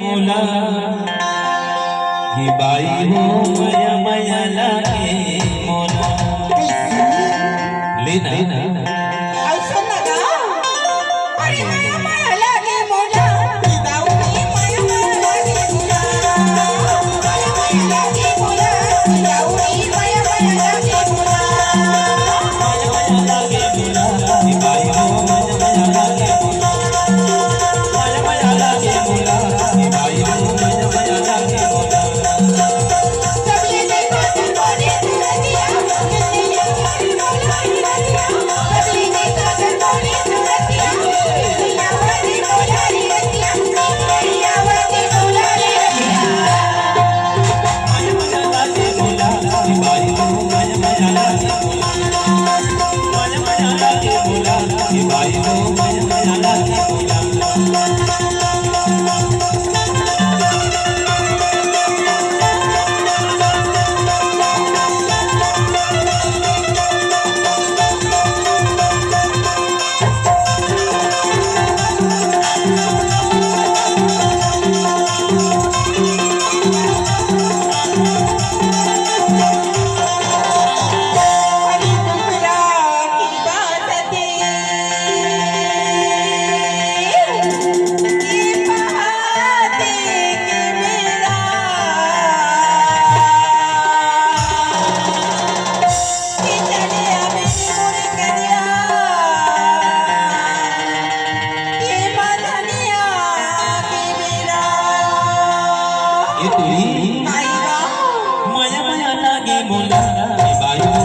मोला ही बाई हो मया मया लागे मोला लेना ऐसा नका अरे माया माया लागे मोला दाऊनी माया माया लागे मोला माया माया लागे मोला दाऊनी माया माया लागे मोला माया माया लागे मोला ही बाई हो मया मया लागे मोला माया माया लागे मोला ही बाई हो मया मया लागे मोला सबले देखो सरकोने सुरतिया दुनिया भरी मोला हिरतिया सबले देखो सरकोने सुरतिया दुनिया भरी मोला हिरतिया दुनिया भरी मोला हिरतिया माया माया लागे मोला ही बाई हो मया मया लागे मोला माया माया लागे मोला ही बाई हो मया मया लागे मोला हरी तुमरा की बात थी ये बहाते के मेरा कि चले अभी मोरे करिया ये बंधनिया की मेरा ये तुरी आईवा माया माया लागे मोला ही बाई हो